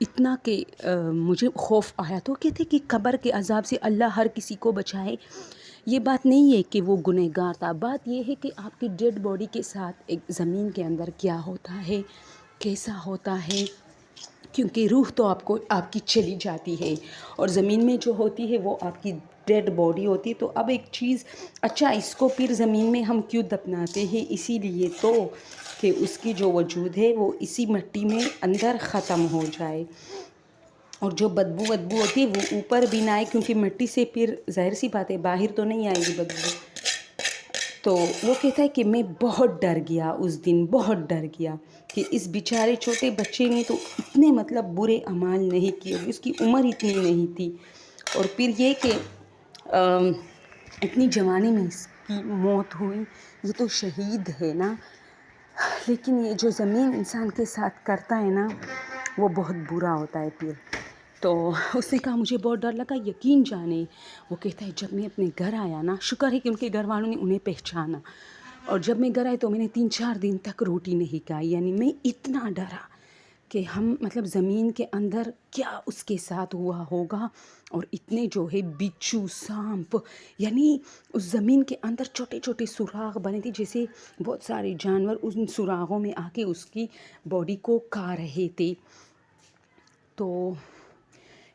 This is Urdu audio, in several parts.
اتنا کہ مجھے خوف آیا. تو کہتے کہ قبر کے عذاب سے اللہ ہر کسی کو بچائے. یہ بات نہیں ہے کہ وہ گنہگار تھا، بات یہ ہے کہ آپ کی ڈیڈ باڈی کے ساتھ ایک زمین کے اندر کیا ہوتا ہے، کیسا ہوتا ہے. کیونکہ روح تو آپ کی چلی جاتی ہے، اور زمین میں جو ہوتی ہے وہ آپ کی ڈیڈ باڈی ہوتی ہے. تو اب ایک چیز، اچھا اس کو پھر زمین میں ہم کیوں دفناتے ہیں؟ اسی لیے تو کہ اس کی جو وجود ہے وہ اسی مٹی میں اندر ختم ہو جائے، اور جو بدبو ہوتی ہے وہ اوپر بھی نہ آئے، کیونکہ مٹی سے پھر ظاہر سی بات ہے باہر تو نہیں آئے گی بدبو. تو وہ کہتا ہے کہ میں بہت ڈر گیا اس دن، بہت ڈر گیا کہ اس بیچارے چھوٹے بچے نے تو اتنے مطلب برے اعمال نہیں کیے، اس کی عمر اتنی نہیں تھی، اور پھر یہ کہ اتنی جوانی میں اس کی موت ہوئی. یہ تو شہید ہے نا. لیکن یہ جو زمین انسان کے ساتھ کرتا ہے نا وہ بہت برا ہوتا ہے پھر. تو اس نے کہا مجھے بہت ڈر لگا، یقین جانے. وہ کہتا ہے جب میں اپنے گھر آیا نا، شکر ہے کہ ان کے گھر والوں نے انہیں پہچانا، اور جب میں گھر آئی تو میں نے 3-4 دن تک روٹی نہیں کھائی. یعنی میں اتنا ڈرا کہ ہم مطلب زمین کے اندر کیا اس کے ساتھ ہوا ہوگا. اور اتنے جو ہے بچھو، سانپ، یعنی اس زمین کے اندر چھوٹے چھوٹے سوراخ بنے تھے، جیسے بہت سارے جانور ان سوراخوں میں آ کے اس کی باڈی کو کھا رہے تھے. تو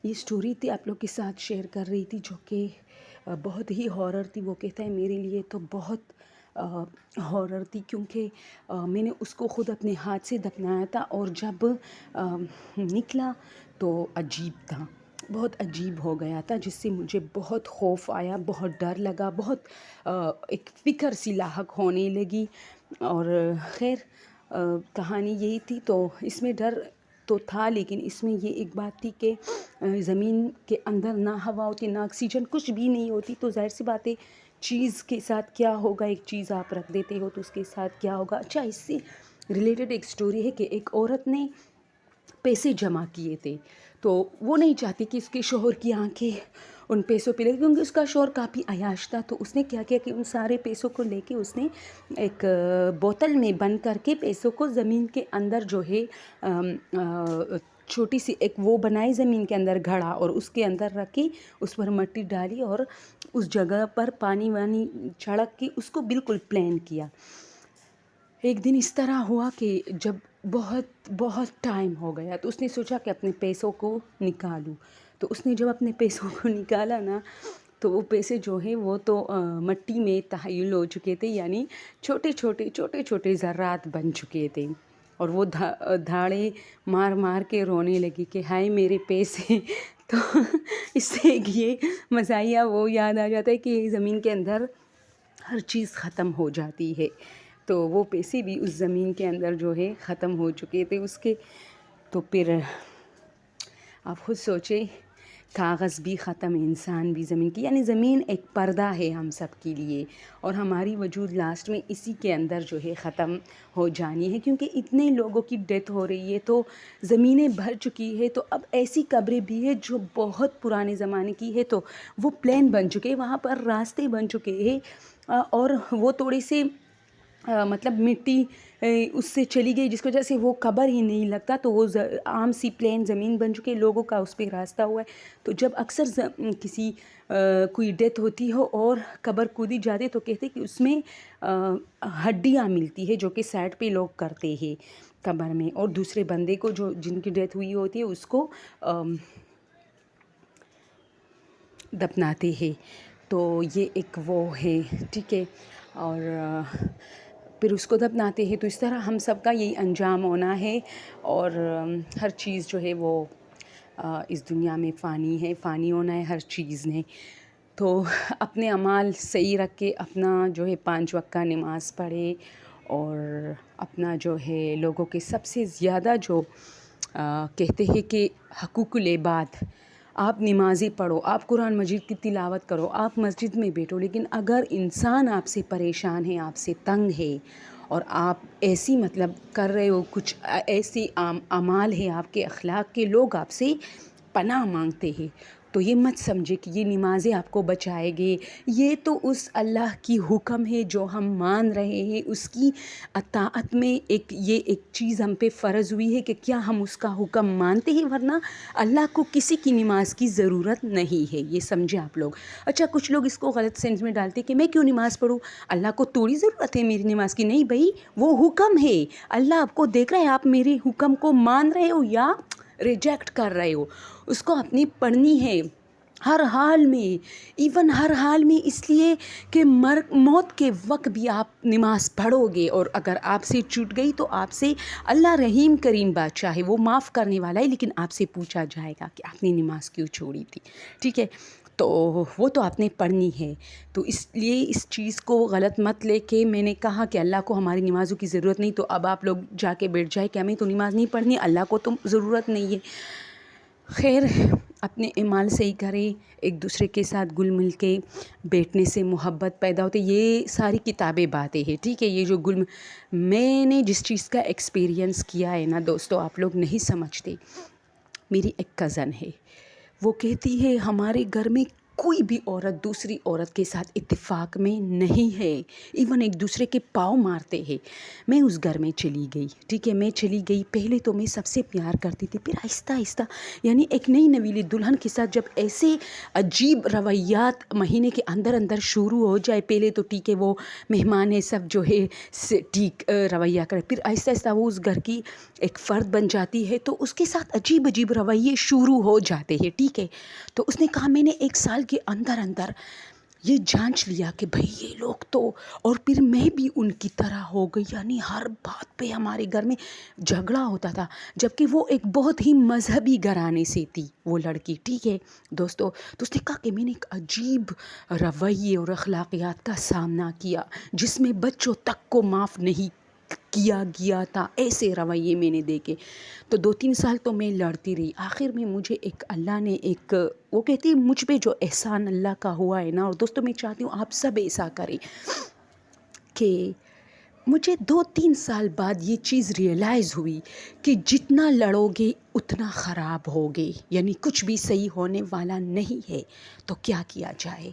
یہ سٹوری تھی آپ لوگ کے ساتھ شیئر کر رہی تھی، جو کہ بہت ہی ہارر تھی. وہ کہتا ہے میرے لیے تو بہت ہارر تھی، کیونکہ میں نے اس کو خود اپنے ہاتھ سے دفنایا تھا، اور جب نکلا تو عجیب تھا، بہت عجیب ہو گیا تھا، جس سے مجھے بہت خوف آیا، بہت ڈر لگا، بہت ایک فکر سی لاحق ہونے لگی. اور خیر کہانی یہی تھی. تو اس میں ڈر تو تھا، لیکن اس میں یہ ایک بات تھی کہ زمین کے اندر نہ ہوا ہوتی، نہ آکسیجن، کچھ بھی نہیں ہوتی. تو ظاہر سی بات ہے چیز کے ساتھ کیا ہوگا، ایک چیز آپ رکھ دیتے ہو تو اس کے ساتھ کیا ہوگا. اچھا اس سے ریلیٹڈ ایک سٹوری ہے کہ ایک عورت نے پیسے جمع کیے تھے، تو وہ نہیں چاہتی کہ اس کے شوہر کی آنکھیں ان پیسوں پہ لگے، کیونکہ اس کا شوہر کافی عیاش تھا. تو اس نے کیا کیا کہ ان سارے پیسوں کو لے کے اس نے ایک بوتل میں بند کر کے پیسوں کو زمین کے اندر جو ہے چھوٹی سی ایک وہ بنائی زمین کے اندر گھڑا، اور اس کے اندر رکھی، اس پر مٹی ڈالی، اور اس جگہ پر پانی وانی چھڑک کے اس کو بالکل پلین کیا. ایک دن اس طرح ہوا کہ جب بہت بہت ٹائم ہو گیا تو اس نے سوچا کہ اپنے پیسوں کو نکالوں. تو اس نے جب اپنے پیسوں کو نکالا نا تو وہ پیسے جو ہیں وہ تو مٹی میں تحلیل ہو چکے تھے، یعنی چھوٹے چھوٹے ذرات بن چکے تھے. اور وہ دھاڑے مار مار کے رونے لگی کہ ہائے میرے پیسے. تو اس سے ایک یہ مزاحیہ وہ یاد آ جاتا ہے کہ زمین کے اندر ہر چیز ختم ہو جاتی ہے. تو وہ پیسے بھی اس زمین کے اندر جو ہے ختم ہو چکے تھے اس کے. تو پھر آپ خود سوچیں، کاغذ بھی ختم، انسان بھی زمین کی، یعنی زمین ایک پردہ ہے ہم سب کے لیے، اور ہماری وجود لاسٹ میں اسی کے اندر جو ہے ختم ہو جانی ہے. کیونکہ اتنے لوگوں کی ڈیتھ ہو رہی ہے تو زمینیں بھر چکی ہے. تو اب ایسی قبریں بھی ہے جو بہت پرانے زمانے کی ہے، تو وہ پلین بن چکے، وہاں پر راستے بن چکے ہیں، اور وہ تھوڑے سے مطلب مٹی اس سے چلی گئی، جس کی وجہ سے وہ قبر ہی نہیں لگتا. تو وہ عام سی پلین زمین بن چکی ہے، لوگوں کا اس پہ راستہ ہوا ہے. تو جب اکثر کسی کوئی ڈیتھ ہوتی ہو اور قبر کھودی جاتی تو کہتے کہ اس میں ہڈیاں ملتی ہے، جو کہ سائڈ پہ لوگ کرتے ہیں قبر میں، اور دوسرے بندے کو جو جن کی ڈیتھ ہوئی ہوتی ہے اس کو دفناتے ہیں. تو یہ ایک وہ ہے، ٹھیک ہے. اور پھر اس کو دفناتے ہیں. تو اس طرح ہم سب کا یہی انجام ہونا ہے، اور ہر چیز جو ہے وہ اس دنیا میں فانی ہے، فانی ہونا ہے ہر چیز نے. تو اپنے اعمال صحیح رکھ کے اپنا جو ہے 5 وقت کا نماز پڑھے، اور اپنا جو ہے لوگوں کے سب سے زیادہ جو کہتے ہیں کہ حقوق العباد، آپ نمازیں پڑھو، آپ قرآن مجید کی تلاوت کرو، آپ مسجد میں بیٹھو، لیکن اگر انسان آپ سے پریشان ہے، آپ سے تنگ ہے، اور آپ ایسی مطلب کر رہے ہو کچھ ایسی اعمال ہے آپ کے اخلاق کے، لوگ آپ سے پناہ مانگتے ہیں، تو یہ مت سمجھے کہ یہ نمازیں آپ کو بچائے گے. یہ تو اس اللہ کی حکم ہے جو ہم مان رہے ہیں، اس کی اطاعت میں یہ ایک چیز ہم پہ فرض ہوئی ہے کہ کیا ہم اس کا حکم مانتے ہیں، ورنہ اللہ کو کسی کی نماز کی ضرورت نہیں ہے. یہ سمجھے آپ لوگ. اچھا، کچھ لوگ اس کو غلط سینس میں ڈالتے کہ میں کیوں نماز پڑھوں، اللہ کو تھوڑی ضرورت ہے میری نماز کی. نہیں بھائی، وہ حکم ہے. اللہ آپ کو دیکھ رہا ہے آپ میرے حکم کو مان رہے ہو یا ریجیکٹ کر رہے ہو. اس کو اپنی پڑھنی ہے ہر حال میں، ایون ہر حال میں، اس لیے کہ موت کے وقت بھی آپ نماز پڑھو گے، اور اگر آپ سے چھوٹ گئی تو آپ سے اللہ رحیم کریم بادشاہ ہے، وہ معاف کرنے والا ہے، لیکن آپ سے پوچھا جائے گا کہ آپ نے نماز کیوں چھوڑی تھی. ٹھیک ہے، تو وہ تو آپ نے پڑھنی ہے. تو اس لیے اس چیز کو غلط مت لے کے میں نے کہا کہ اللہ کو ہماری نمازوں کی ضرورت نہیں، تو اب آپ لوگ جا کے بیٹھ جائے کہ ہمیں تو نماز نہیں پڑھنی، اللہ کو تو ضرورت نہیں ہے. خیر، اپنے اعمال صحیح کریں، ایک دوسرے کے ساتھ گل مل کے بیٹھنے سے محبت پیدا ہوتی. یہ ساری کتابیں باتیں ہیں. ٹھیک ہے، یہ جو میں نے جس چیز کا ایکسپیرینس کیا ہے نا دوستو، آپ لوگ نہیں سمجھتے. میری ایک کزن ہے، وہ کہتی ہے ہمارے گھر میں کوئی بھی عورت دوسری عورت کے ساتھ اتفاق میں نہیں ہے، ایون ایک دوسرے کے پاؤں مارتے ہیں. میں اس گھر میں چلی گئی. ٹھیک ہے، میں چلی گئی. پہلے تو میں سب سے پیار کرتی تھی، پھر آہستہ آہستہ یعنی ایک نئی نویلی دلہن کے ساتھ جب ایسے عجیب رویات مہینے کے اندر اندر شروع ہو جائے، پہلے تو ٹھیک ہے وہ مہمان ہے سب جو ہے ٹھیک رویہ کرے، پھر آہستہ آہستہ وہ اس گھر کی ایک فرد بن جاتی ہے، تو اس کے ساتھ عجیب عجیب رویے شروع ہو جاتے ہیں. ٹھیک ہے، تو اس نے کہا میں نے 1 سال کے اندر اندر یہ جانچ لیا کہ بھئی یہ لوگ تو، اور پھر میں بھی ان کی طرح ہو گئی. یعنی ہر بات پہ ہمارے گھر میں جھگڑا ہوتا تھا، جبکہ وہ ایک بہت ہی مذہبی گھرانے سے تھی وہ لڑکی. ٹھیک ہے دوستو، تو اس نے کہا کہ میں نے ایک عجیب رویے اور اخلاقیات کا سامنا کیا جس میں بچوں تک کو معاف نہیں کیا گیا تھا. ایسے رویے میں نے دیکھے. تو 2-3 سال تو میں لڑتی رہی. آخر میں مجھے اللہ نے وہ کہتی ہے مجھ پہ جو احسان اللہ کا ہوا ہے نا، اور دوستوں میں چاہتی ہوں آپ سب ایسا کریں، کہ مجھے 2-3 سال بعد یہ چیز ریئلائز ہوئی کہ جتنا لڑو گے اتنا خراب ہوگے، یعنی کچھ بھی صحیح ہونے والا نہیں ہے. تو کیا کیا جائے؟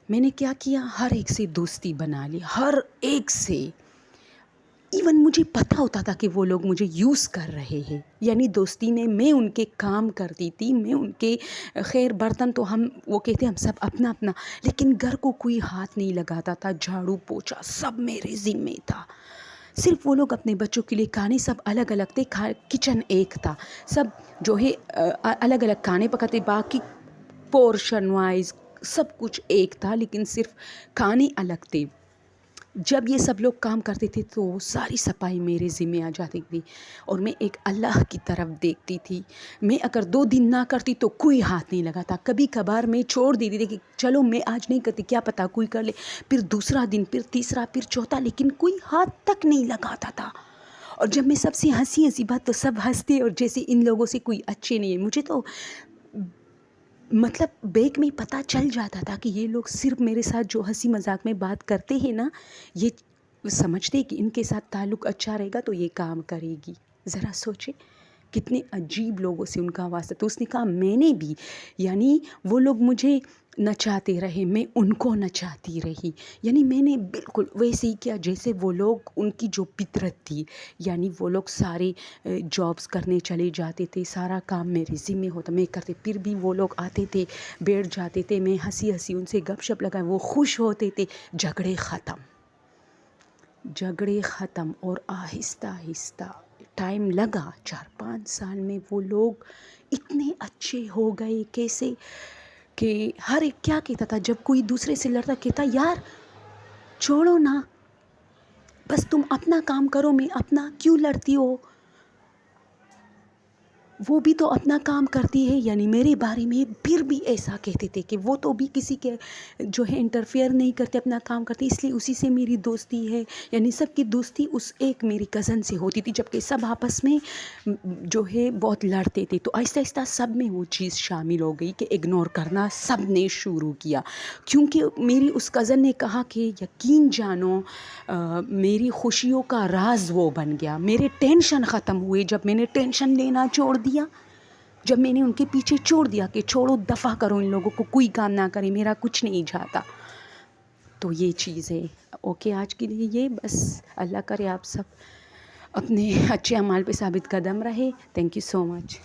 میں نے کیا کیا، ہر ایک سے دوستی بنا لی، ہر ایک سے. ایون مجھے پتہ ہوتا تھا کہ وہ لوگ مجھے یوز کر رہے ہیں، یعنی دوستی میں ان کے کام کرتی تھی، میں ان کے خیر برتن تو وہ کہتے ہم سب اپنا اپنا، لیکن گھر کو کوئی ہاتھ نہیں لگاتا تھا. جھاڑو پوچھا سب میرے ذمے تھا. صرف وہ لوگ اپنے بچوں کے لیے کھانے سب الگ الگ تھے، کچن ایک تھا، سب جو ہے الگ الگ کھانے پکاتے، باقی پورشن وائز سب کچھ ایک تھا، لیکن صرف کھانے الگ تھے. جب یہ سب لوگ کام کرتے تھے تو ساری صفائی میرے ذمہ آ جاتی تھی، اور میں ایک اللہ کی طرف دیکھتی تھی. میں اگر 2 دن نہ کرتی تو کوئی ہاتھ نہیں لگاتا. کبھی کبھار میں چھوڑ دیتی تھی کہ چلو میں آج نہیں کرتی، کیا پتہ کوئی کر لے. پھر دوسرا دن، پھر تیسرا، پھر چوتھا، لیکن کوئی ہاتھ تک نہیں لگاتا تھا. اور جب میں سب سے ہنسی بات تو سب ہنستے، اور جیسے ان لوگوں سے کوئی اچھے نہیں ہے. مجھے تو مطلب بیک میں پتہ چل جاتا تھا کہ یہ لوگ صرف میرے ساتھ جو ہنسی مذاق میں بات کرتے ہیں نا، یہ سمجھتے کہ ان کے ساتھ تعلق اچھا رہے گا تو یہ کام کرے گی. ذرا سوچے کتنے عجیب لوگوں سے ان کا واسطہ. تو اس نے کہا میں نے بھی، یعنی وہ لوگ مجھے نچاتے رہے، میں ان کو نچاتی رہی. یعنی میں نے بالکل ویسے ہی کیا جیسے وہ لوگ، ان کی جو فطرت تھی. یعنی وہ لوگ سارے جابس کرنے چلے جاتے تھے، سارا کام میرے ذمہ ہوتا، میں کرتے. پھر بھی وہ لوگ آتے تھے، بیٹھ جاتے تھے، میں ہنسی ان سے گپ شپ لگائے، وہ خوش ہوتے تھے. جھگڑے ختم. اور آہستہ آہستہ ٹائم لگا، 4-5 سال میں وہ لوگ اتنے اچھے ہو گئے. کیسے کہ ہر ایک کیا کہتا تھا جب کوئی دوسرے سے لڑتا، کہتا یار چھوڑو نا، بس تم اپنا کام کرو، میں اپنا، کیوں لڑتی ہو؟ وہ بھی تو اپنا کام کرتی ہے. یعنی میرے بارے میں پھر بھی ایسا کہتے تھے کہ وہ تو بھی کسی کے جو ہے انٹرفیئر نہیں کرتے، اپنا کام کرتے، اس لیے اسی سے میری دوستی ہے. یعنی سب کی دوستی اس ایک میری کزن سے ہوتی تھی، جبکہ سب آپس میں جو ہے بہت لڑتے تھے. تو آہستہ آہستہ سب میں وہ چیز شامل ہو گئی کہ اگنور کرنا سب نے شروع کیا. کیونکہ میری اس کزن نے کہا کہ یقین جانو میری خوشیوں کا راز وہ بن گیا. میرے ٹینشن ختم ہوئے جب میں نے ٹینشن لینا چھوڑ دیا. جب میں نے ان کے پیچھے چھوڑ دیا کہ چھوڑو، دفع کرو، ان لوگوں کو کوئی کام نہ کرے، میرا کچھ نہیں جاتا. تو یہ چیز ہے. اوکے، آج کے لیے یہ بس. اللہ کرے آپ سب اپنے اچھے اعمال پہ ثابت قدم رہے. Thank you so much.